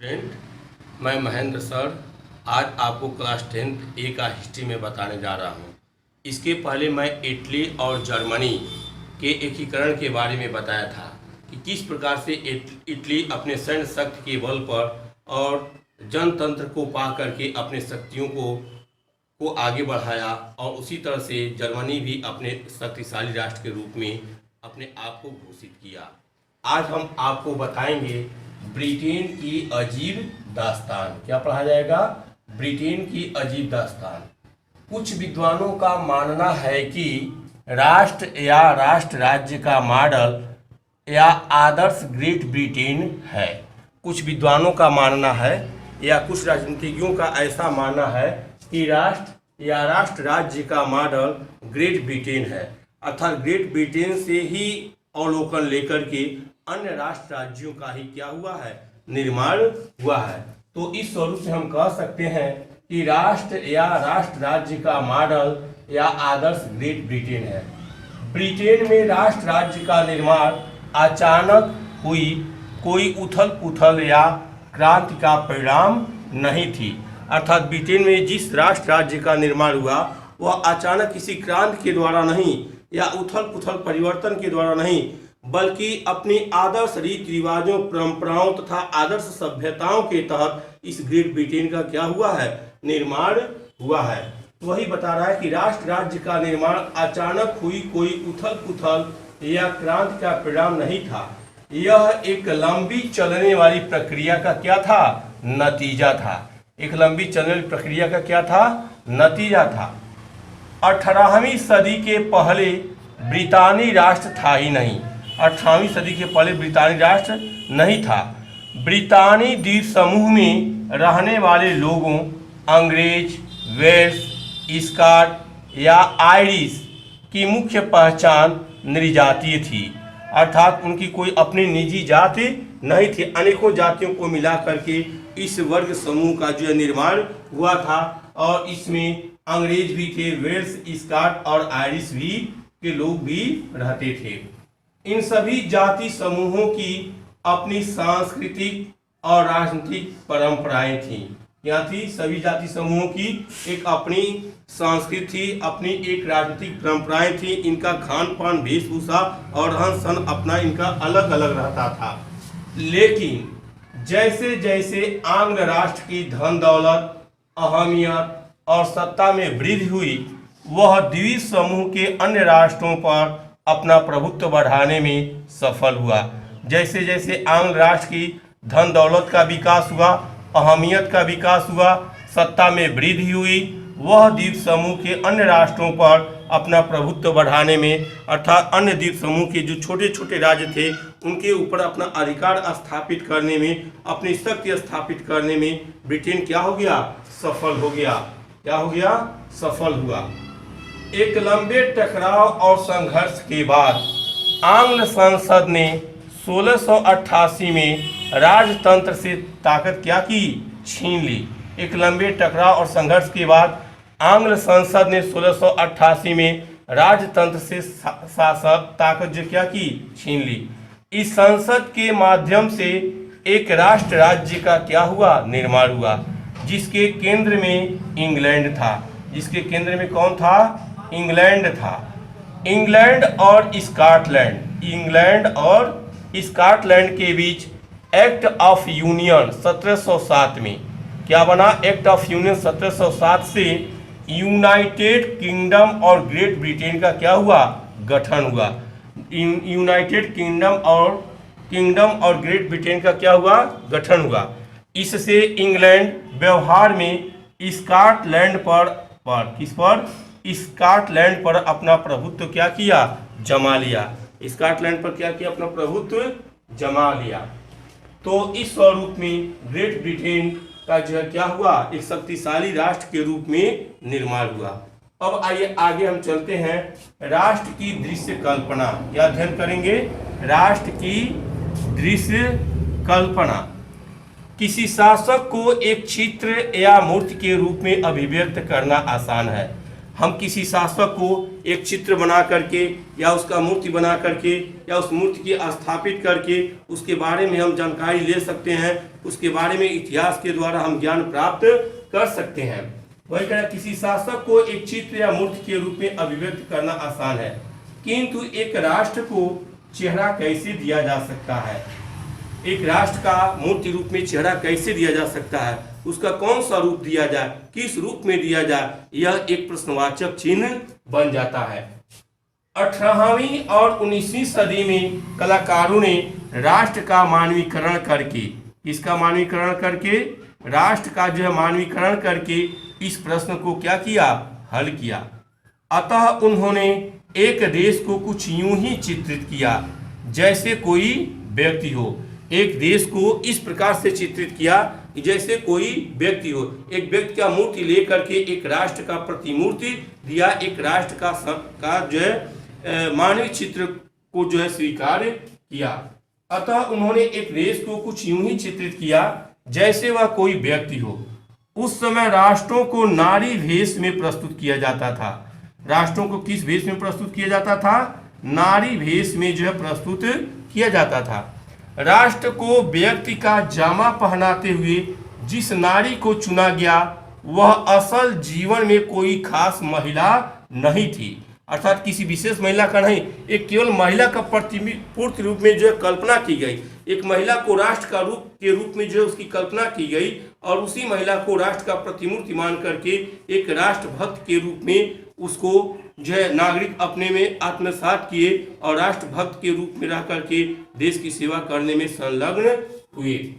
Student, मैं Mahendra sir आज आपको क्लास 10th ए का हिस्ट्री में बताने जा रहा हूँ। इसके पहले मैं इटली और जर्मनी के एकीकरण के बारे में बताया था कि किस प्रकार से इटली अपने सैन्य शक्ति के बल पर और जनतंत्र को पा करके अपने शक्तियों को आगे बढ़ाया और उसी तरह से जर्मनी भी अपने शक्तिशाली राष्ट्र के रूप में अपने आप को घोषित किया। आज हम आपको बताएंगे ब्रिटेन की अजीब दास्तान। क्या पढ़ा जाएगा? ब्रिटेन की अजीब दास्तान। कुछ विद्वानों का मानना है कि राष्ट्र या राष्ट्र राज्य का मॉडल या आदर्श ग्रेट ब्रिटेन है। कुछ विद्वानों का मानना है या कुछ राजनीतिज्ञों का ऐसा मानना है कि राष्ट्र या राष्ट्र राज्य का मॉडल ग्रेट ब्रिटेन है, अर्थात ग्रेट ब्रिटेन से ही अवलोकन लेकर के अन्य राष्ट्र राज्यों का ही क्या हुआ है, निर्माण हुआ है। तो इस स्वरूप से हम कह सकते हैं कि राष्ट्र या राष्ट्र राज्य का मॉडल या आदर्श ग्रेट ब्रिटेन है। ब्रिटेन में राष्ट्र राज्य का निर्माण अचानक हुई कोई उथल पुथल या क्रांति का परिणाम नहीं थी, अर्थात ब्रिटेन में जिस राष्ट्र राज्य का निर्माण हुआ वह अचानक किसी क्रांति के द्वारा नहीं या उथल पुथल परिवर्तन के द्वारा नहीं, बल्कि अपनी आदर्श रीति रिवाजों, परंपराओं तथा आदर्श सभ्यताओं के तहत इस ग्रेट ब्रिटेन का क्या हुआ है, निर्माण हुआ है। तो वही बता रहा है कि राष्ट्र राज्य का निर्माण अचानक हुई कोई उथल पुथल या क्रांति का परिणाम नहीं था, यह एक लंबी चलने वाली प्रक्रिया का क्या था, नतीजा था। एक लंबी चलने वाली प्रक्रिया का क्या था, नतीजा था। 18वीं सदी के पहले ब्रितानी राष्ट्र था ही नहीं। 18वीं सदी के पहले ब्रितानी राष्ट्र नहीं था। ब्रितानी द्वीप समूह में रहने वाले लोगों अंग्रेज, वेल्स, स्कॉट या आयरिश की मुख्य पहचान नृजातीय थी, अर्थात उनकी कोई अपनी निजी जाति नहीं थी। अनेकों जातियों को मिला करके इस वर्ग समूह का जो निर्माण हुआ था और इसमें अंग्रेज भी थे, वेल्स, स्कॉट और आयरिश भी के लोग भी रहते थे। इन सभी जाति समूहों की अपनी सांस्कृतिक और राजनीतिक परंपराएं थीं। क्या थी? सभी जाति समूहों की एक अपनी संस्कृति, अपनी एक राजनीतिक परंपराएं थी। इनका खान पान, वेशभूषा और रहन सहन अपना इनका अलग अलग रहता था। लेकिन जैसे जैसे आंग्ल राष्ट्र की धन दौलत, अहमियत और सत्ता में वृद्धि हुई, वह द्वीप समूह के अन्य राष्ट्रों पर अपना प्रभुत्व बढ़ाने में सफल हुआ। जैसे जैसे आंग्ल राष्ट्र की धन दौलत का विकास हुआ, अहमियत का विकास हुआ, सत्ता में वृद्धि हुई, वह द्वीप समूह के अन्य राष्ट्रों पर अपना प्रभुत्व बढ़ाने में, अर्थात अन्य द्वीप समूह के जो छोटे छोटे राज्य थे उनके ऊपर अपना अधिकार स्थापित करने में, अपनी शक्ति स्थापित करने में ब्रिटेन क्या हो गया, सफल हो गया। क्या हो गया? सफल हुआ। एक लंबे टकराव और संघर्ष के बाद आंग्ल संसद ने 1688 में राजतंत्र से ताकत क्या की, छीन ली। एक लंबे टकराव और संघर्ष के बाद आंग्ल संसद ने 1688 में राजतंत्र से शासक ताकत जो क्या की, छीन ली। इस संसद के माध्यम से एक राष्ट्र राज्य का क्या हुआ, निर्माण हुआ, जिसके केंद्र में इंग्लैंड था। जिसके केंद्र में कौन था? इंग्लैंड था। इंग्लैंड और स्कॉटलैंड, इंग्लैंड और स्कॉटलैंड के बीच एक्ट ऑफ यूनियन 1707 में क्या बना? एक्ट ऑफ यूनियन 1707 से यूनाइटेड किंगडम और ग्रेट ब्रिटेन का क्या हुआ, गठन हुआ। यूनाइटेड किंगडम और ग्रेट ब्रिटेन का क्या हुआ, गठन हुआ। इससे इंग्लैंड व्यवहार में स्कॉटलैंड पर किस पर, स्कॉटलैंड पर अपना प्रभुत्व क्या किया, जमा लिया। स्कॉटलैंड पर क्या किया, अपना प्रभुत्व जमा लिया। तो इस स्वरूप में ग्रेट ब्रिटेन का जो है क्या हुआ, एक शक्तिशाली राष्ट्र के रूप में निर्माण हुआ। अब आइए आगे हम चलते हैं। राष्ट्र की दृश्य कल्पना क्या अध्ययन करेंगे? राष्ट्र की दृश्य कल्पना। किसी शासक को एक चित्र या मूर्ति के रूप में अभिव्यक्त करना आसान है, हम किसी शासक को एक चित्र बना करके या उसका मूर्ति बना करके या उस मूर्ति की स्थापित करके उसके बारे में हम जानकारी ले सकते हैं, उसके बारे में इतिहास के द्वारा हम ज्ञान प्राप्त कर सकते हैं। वही कहना, किसी शासक को एक चित्र या मूर्ति के रूप में अभिव्यक्त करना आसान है, किंतु एक राष्ट्र को चेहरा कैसे दिया जा सकता है, एक राष्ट्र का मूर्ति रूप में चेहरा कैसे दिया जा सकता है, उसका कौन सा रूप दिया जाए, किस रूप में दिया जाए, यह एक प्रश्नवाचक चिन्ह बन जाता है। 18वीं और 19वीं सदी में कलाकारों ने राष्ट्र का मानवीकरण करके, इसका मानवीकरण करके, राष्ट्र का जो है मानवीकरण करके इस प्रश्न को क्या किया, हल किया। अतः उन्होंने एक देश को कुछ यूं ही चित्रित किया जैसे कोई व्यक्ति हो, एक देश को इस प्रकार से चित्रित किया जैसे कोई व्यक्ति हो। एक व्यक्ति का मूर्ति लेकर के एक राष्ट्र का प्रतिमूर्ति दिया, एक राष्ट्र का जो है मानवीय चित्र को जो है स्वीकार किया। अतः उन्होंने एक देश को कुछ यूं ही चित्रित किया जैसे वह कोई व्यक्ति हो। उस समय राष्ट्रों को नारी भेष में प्रस्तुत किया जाता था। राष्ट्रों को किस भेष में प्रस्तुत किया जाता था, नारी भेष में जो है प्रस्तुत किया जाता था। राष्ट्र को व्यक्ति का जामा पहनाते हुए जिस नारी को चुना गया वह असल जीवन में कोई खास महिला नहीं थी, अर्थात किसी विशेष महिला का नहीं, एक केवल महिला का प्रतिपूर्ति रूप में जो है कल्पना की गई। एक महिला को राष्ट्र का रूप के रूप में जो है उसकी कल्पना की गई और उसी महिला को राष्ट्र का प्रतिमूर्ति मान करके एक राष्ट्रभक्त के रूप में उसको जो है नागरिक अपने में आत्मसात किए और राष्ट्रभक्त के रूप में रह करके देश की सेवा करने में संलग्न हुए।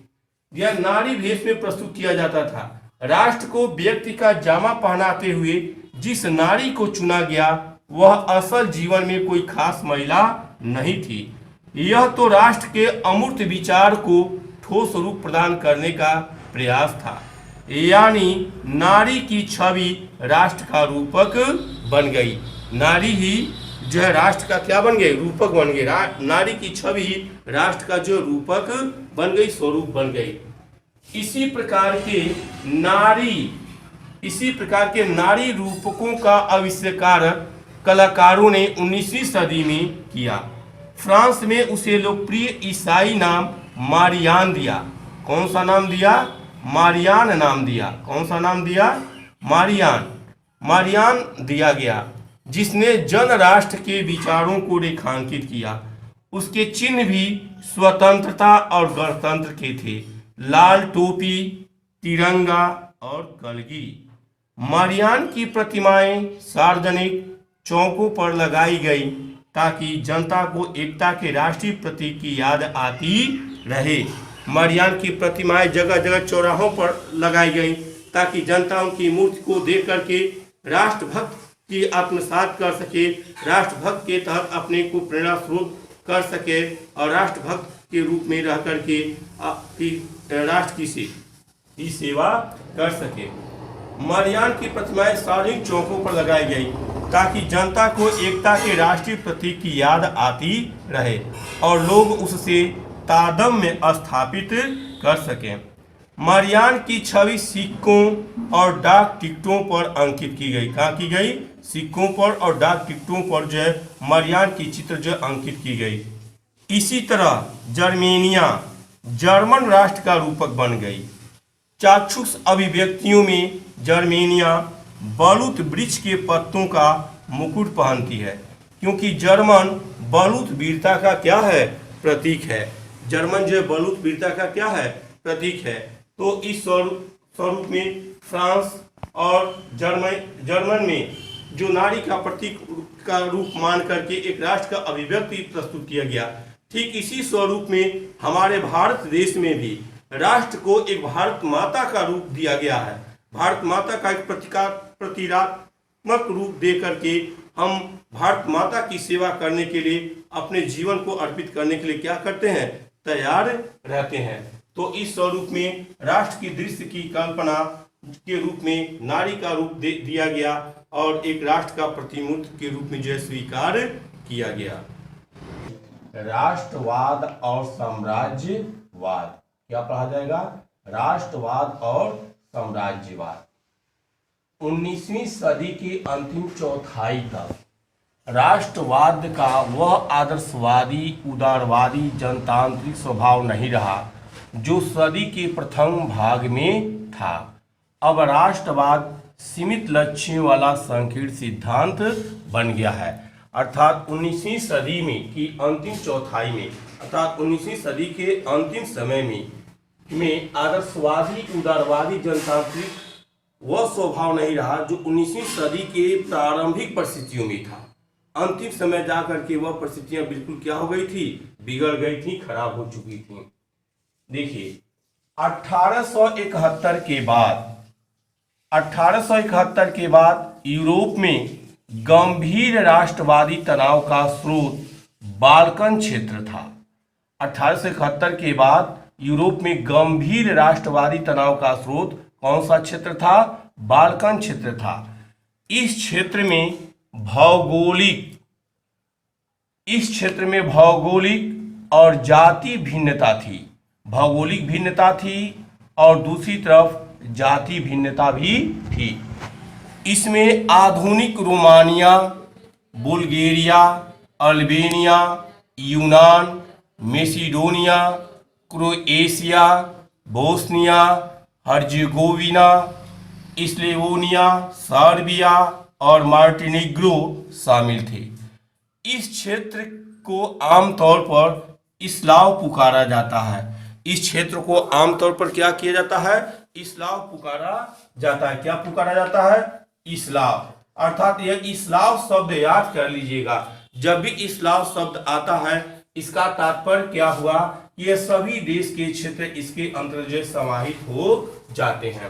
यह नारी भेष में प्रस्तुत किया जाता था। राष्ट्र को व्यक्ति का जामा पहनाते हुए जिस नारी को चुना गया वह असल जीवन में कोई खास महिला नहीं थी। यह तो राष्ट्र के अमूर्त विचार को ठोस रूप प्रदान करने का प्रयास था, यानी नारी की छवि राष्ट्र का रूपक बन गई। नारी ही जो है राष्ट्र का क्या बन गई, रूपक बन गई। नारी की छवि राष्ट्र का जो रूपक बन गई, स्वरूप बन गई। इसी प्रकार के नारी रूपकों का आविष्कार कलाकारों ने 19वीं सदी में किया। फ्रांस में उसे लोकप्रिय ईसाई नाम मारियान दिया। कौन सा नाम दिया, मारियान नाम दिया। कौन सा नाम दिया, मारियान दिया गया, जिसने जन राष्ट्र के विचारों को रेखांकित किया। उसके चिन्ह भी स्वतंत्रता और गणतंत्र के थे, लाल टोपी, तिरंगा और कलगी। मारियान की प्रतिमाएं सार्वजनिक चौकों पर लगाई गई ताकि जनता को एकता के राष्ट्रीय प्रतीक की याद आती रहे। मारियान की प्रतिमाएं जगह जगह चौराहों पर लगाई गई ताकि जनता उनकी मूर्ति को देख करके राष्ट्रभक्त की आत्मसात कर सके, राष्ट्रभक्त के तहत अपने को प्रेरणा स्रोत कर सके और राष्ट्रभक्त के रूप में रह करके राष्ट्र की सेवा कर सके। मारियान की प्रतिमाएं सार्वजनिक चौकों पर लगाई गई ताकि जनता को एकता के राष्ट्रीय प्रतीक की याद आती रहे और लोग उससे तादात्म्य स्थापित कर सकें। मारियान की छवि सिक्कों और डाक टिकटों पर अंकित की गई। कहाँ की गई, सिक्कों पर और डाक टिकटों पर जो है मारियान की चित्र जो अंकित की गई। इसी तरह जर्मेनिया जर्मन राष्ट्र का रूपक बन गई। चाक्षुष अभिव्यक्तियों में जर्मेनिया बलूत वृक्ष के पत्तों का मुकुट पहनती है, क्योंकि जर्मन बलूत वीरता का क्या है, प्रतीक है। जर्मन जो बलूत वीरता का क्या है, प्रतीक है। तो इस स्वरूप में फ्रांस और जर्मन में जो नारी का प्रतीक का रूप मान करके एक राष्ट्र का अभिव्यक्ति प्रस्तुत किया गया, ठीक इसी स्वरूप में हमारे भारत देश में भी राष्ट्र को एक भारत माता का रूप दिया गया है। भारत माता का एक प्रतीकात्मक रूप दे करके हम भारत माता की सेवा करने के लिए, अपने जीवन को अर्पित करने के लिए क्या करते हैं, तैयार रहते हैं। तो इस स्वरूप में राष्ट्र की दृश्य की कल्पना के रूप में नारी का रूप दिया गया और एक राष्ट्र का प्रतिमूर्ति के रूप में जो स्वीकार किया गया। राष्ट्रवाद और साम्राज्यवाद क्या पढ़ा जाएगा, राष्ट्रवाद और साम्राज्यवाद। 19वीं सदी के अंतिम चौथाई तक राष्ट्रवाद का वह आदर्शवादी उदारवादी जनतांत्रिक स्वभाव नहीं रहा जो सदी के प्रथम भाग में था। अब राष्ट्रवाद सीमित लक्ष्यों वाला संकीर्ण सिद्धांत बन गया है। अर्थात 19वीं सदी में की अंतिम चौथाई में, अर्थात 19वीं सदी के अंतिम समय में आदर्शवादी उदारवादी जनतांत्रिक वह स्वभाव नहीं रहा जो 19वीं सदी के प्रारंभिक परिस्थितियों में था। अंतिम समय जाकर के वह परिस्थितियां बिल्कुल क्या हो गई थी, बिगड़ गई थी, खराब हो चुकी थी। देखिए 1871 के बाद यूरोप में गंभीर राष्ट्रवादी तनाव का स्रोत बाल्कन क्षेत्र था। 1871 के बाद यूरोप में गंभीर राष्ट्रवादी तनाव का स्रोत कौन सा क्षेत्र था, बाल्कन क्षेत्र था। इस क्षेत्र में भौगोलिक और जाति भिन्नता थी, भौगोलिक भिन्नता थी और दूसरी तरफ जाति भिन्नता भी थी। इसमें आधुनिक रोमानिया, बुल्गारिया, अल्बेनिया, यूनान, Macedonia, Croatia, Bosnia Herzegovina, Slovenia, Serbia और मार्टिनिग्रो शामिल थे। इस क्षेत्र को आमतौर पर इस्लाव पुकारा जाता है। इस क्षेत्र को आमतौर पर क्या किया जाता है, इस्लाव पुकारा जाता है। क्या पुकारा जाता है, इस्लाव। अर्थात यह इस्लाव शब्द याद कर लीजिएगा। जब भी इस्लाव शब्द आता है इसका तात्पर्य क्या हुआ, ये सभी देश के क्षेत्र इसके अंतर्गत समाहित हो जाते हैं।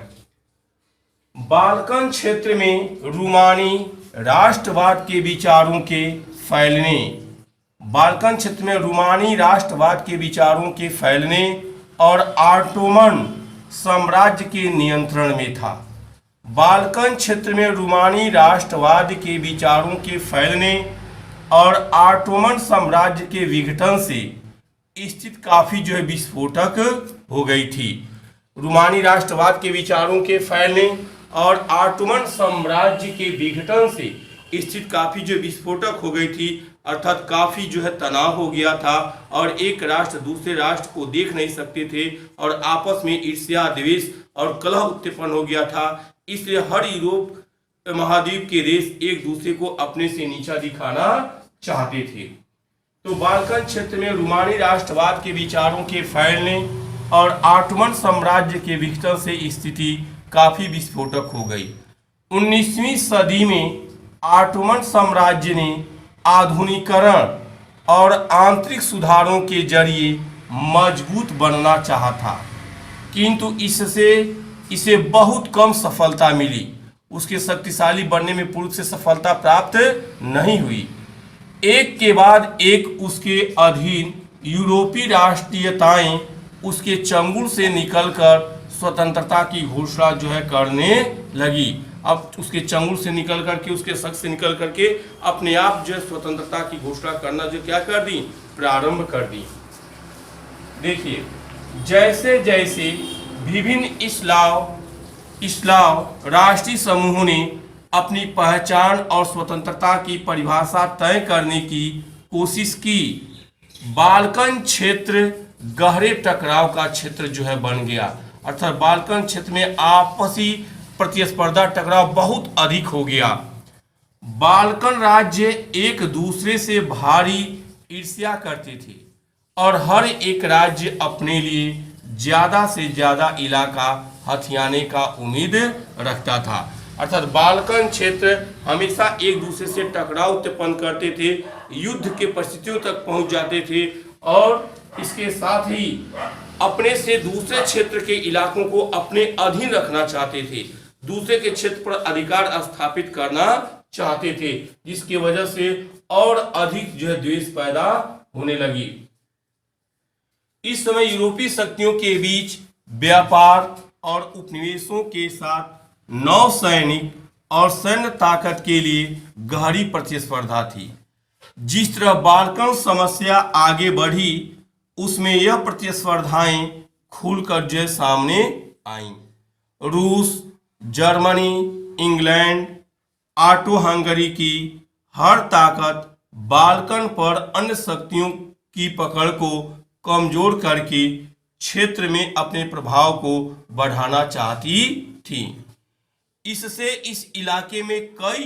बाल्कन क्षेत्र में रूमानी राष्ट्रवाद के विचारों के फैलने, बाल्कन क्षेत्र में रूमानी राष्ट्रवाद के विचारों के फैलने और ऑटोमन साम्राज्य के नियंत्रण में था। बाल्कन क्षेत्र में रूमानी राष्ट्रवाद के विचारों के फैलने और ऑटोमन साम्राज्य के विघटन से स्थिति काफी विस्फोटक हो गई थी। रूमानी राष्ट्रवाद के विचारों के फैलने और ऑटोमन साम्राज्य के विघटन से स्थिति काफी विस्फोटक हो गई थी। अर्थात काफी तनाव हो गया था और एक राष्ट्र दूसरे राष्ट्र को देख नहीं सकते थे और आपस में ईर्ष्या, द्वेष और कलह उत्पन्न हो गया था। इसलिए हर यूरोप महाद्वीप के देश एक दूसरे को अपने से नीचा दिखाना चाहते थे। तो बाल्कन क्षेत्र में रूमानी राष्ट्रवाद के विचारों के फैलने और ऑटोमन साम्राज्य के विघटन से स्थिति काफी विस्फोटक हो गई। 19वीं सदी में ऑटोमन साम्राज्य ने आधुनिकीकरण और आंतरिक सुधारों के जरिए मजबूत बनना चाहा था, किंतु इसे बहुत कम सफलता मिली। उसके शक्तिशाली बनने में पूर्ण से सफलता प्राप्त नहीं हुई। एक के बाद एक उसके अधीन यूरोपीय राष्ट्रीयताएं उसके चंगुल से निकलकर स्वतंत्रता की घोषणा करने लगी। अब उसके चंगुल से निकल करके, उसके शक से निकल करके अपने आप स्वतंत्रता की घोषणा करना क्या कर दी, प्रारंभ कर दी। देखिए जैसे जैसे विभिन्न इस्लाव राष्ट्रीय समूहों ने अपनी पहचान और स्वतंत्रता की परिभाषा तय करने की कोशिश की, बाल्कन क्षेत्र गहरे टकराव का क्षेत्र बन गया। अर्थात बाल्कन क्षेत्र में आपसी प्रतिस्पर्धा, टकराव बहुत अधिक हो गया। बाल्कन राज्य एक दूसरे से भारी ईर्ष्या करते थे और हर एक राज्य अपने लिए ज्यादा से ज्यादा इलाका हथियाने का उम्मीद रखता था। अर्थात बाल्कन क्षेत्र हमेशा एक दूसरे से टकराव उत्पन्न करते थे, युद्ध के परिस्थितियों तक पहुंच जाते थे और इसके साथ ही अपने से दूसरे क्षेत्र के इलाकों को अपने अधीन रखना चाहते थे, दूसरे के क्षेत्र पर अधिकार स्थापित करना चाहते थे, जिसकी वजह से और अधिक द्वेष पैदा होने लगी। इस समय यूरोपीय शक्तियों के बीच व्यापार और उपनिवेशों के साथ नौसैनिक और सैन्य ताकत के लिए गहरी प्रतिस्पर्धा थी। जिस तरह बाल्कन समस्या आगे बढ़ी उसमें यह प्रतिस्पर्धाएं खुलकर सामने आईं। रूस, जर्मनी, इंग्लैंड, ऑटो हंगरी की हर ताकत बाल्कन पर अन्य शक्तियों की पकड़ को कमजोर करके क्षेत्र में अपने प्रभाव को बढ़ाना चाहती थी। इससे इस इलाके में कई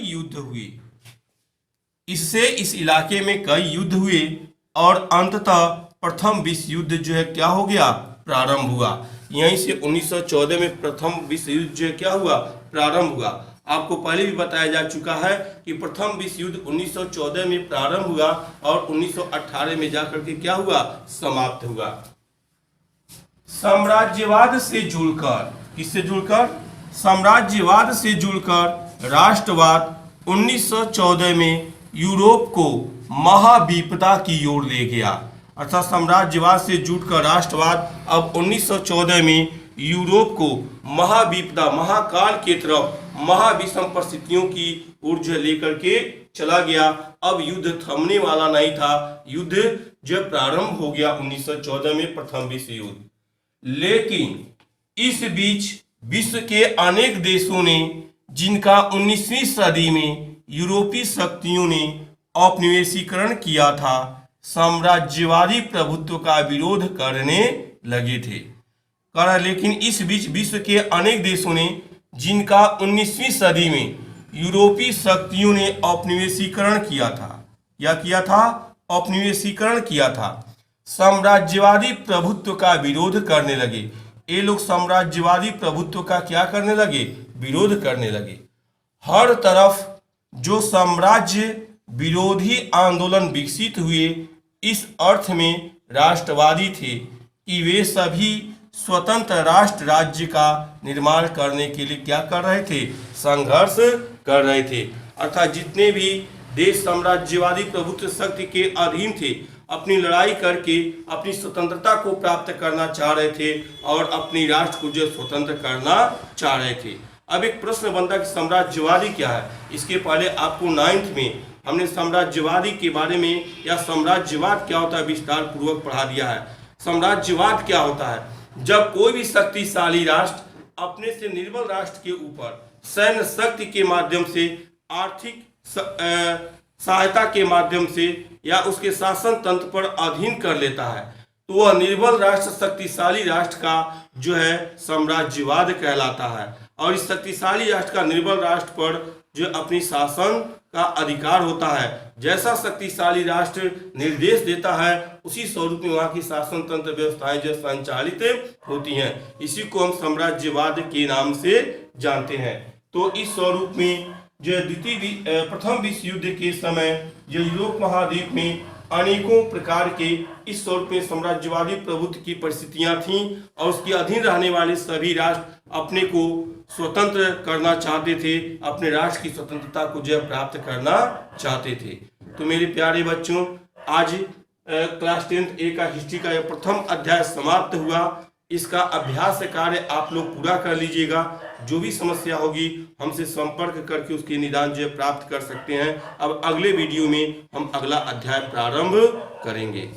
युद्ध हुए और अंततः प्रथम विश्व युद्ध जो है क्या हो गया, प्रारंभ हुआ। यहीं से 1914 में प्रथम विश्व युद्ध जो है क्या हुआ, प्रारंभ हुआ। आपको पहले भी बताया जा चुका है कि प्रथम विश्व युद्ध 1914 में प्रारंभ हुआ और 1918 में जाकर के क्या हुआ, समाप्त हुआ। साम्राज्यवाद से जुड़कर, किससे जुड़कर, साम्राज्यवाद से जुड़कर राष्ट्रवाद 1914 में यूरोप को महाविपदा की ओर ले गया। अर्थात साम्राज्यवाद से जुड़कर राष्ट्रवाद अब 1914 में यूरोप को महाविपदा, महाकाल के तरफ, महाविषम परिस्थितियों की ओर जो लेकर के चला गया। अब युद्ध थमने वाला नहीं था, युद्ध जो प्रारंभ हो गया 1914 में, प्रथम विश्व युद्ध। लेकिन इस बीच विश्व के अनेक देशों ने, जिनका 19वीं सदी में यूरोपीय शक्तियों ने औपनिवेशीकरण किया था, साम्राज्यवादी प्रभुत्व का विरोध करने लगे थे। लेकिन इस बीच विश्व के अनेक देशों ने, जिनका 19वीं सदी में यूरोपीय शक्तियों ने औपनिवेशीकरण किया था, या किया था, औपनिवेशीकरण किया था, साम्राज्यवादी प्रभुत्व का विरोध करने लगे। ये लोग साम्राज्यवादी प्रभुत्व का क्या करने लगे, विरोध करने लगे। हर तरफ जो साम्राज्य विरोधी आंदोलन विकसित हुए, इस अर्थ में राष्ट्रवादी थे कि वे सभी स्वतंत्र राष्ट्र राज्य का निर्माण करने के लिए क्या कर रहे थे, संघर्ष कर रहे थे। अर्थात जितने भी देश साम्राज्यवादी प्रभुत्व शक्ति के अधीन थे, अपनी लड़ाई करके अपनी स्वतंत्रता को प्राप्त करना चाह रहे थे और अपनी राष्ट्र को जो स्वतंत्र करना चाह रहे थे। अब एक प्रश्न बनता कि साम्राज्यवादी क्या है। इसके पहले आपको 9th में हमने साम्राज्यवादी के बारे में या साम्राज्यवाद क्या होता है विस्तार पूर्वक पढ़ा दिया है। साम्राज्यवाद क्या होता है, जब कोई भी शक्तिशाली राष्ट्र अपने से निर्बल राष्ट्र के ऊपर सैन्य शक्ति के माध्यम से, आर्थिक सहायता के माध्यम से या उसके शासन तंत्र पर अधीन कर लेता है, तो वह निर्बल राष्ट्र शक्तिशाली राष्ट्र का जो है साम्राज्यवाद कहलाता है। और इस शक्तिशाली राष्ट्र का निर्बल राष्ट्र पर जो अपनी शासन का अधिकार होता है। जैसा शक्तिशाली राष्ट्र निर्देश देता है, उसी स्वरूप में वहाँ की शासन तंत्र व्यवस्थाएं जो संचालित होती हैं। इसी को हम साम्राज्यवाद के नाम से जानते हैं। तो इस स्वरूप में जो प्रथम विश्व युद्ध के समय जो यूरोप महाद्वीप में अनेकों प्रकार के इस स्वरूप में साम्राज्यवादी प्रभुत्व की परिस्थितियां थीं और उसके अधीन रहने वाले सभी राष्ट्र अपने को स्वतंत्र करना चाहते थे, अपने राष्ट्र की स्वतंत्रता को जो प्राप्त करना चाहते थे। तो मेरे प्यारे बच्चों, आज क्लास 10th A का हिस्ट्री का यह प्रथम अध्याय समाप्त हुआ। इसका अभ्यास कार्य आप लोग पूरा कर लीजिएगा। जो भी समस्या होगी हमसे संपर्क करके उसके निदान जो प्राप्त कर सकते हैं। अब अगले वीडियो में हम अगला अध्याय प्रारंभ करेंगे।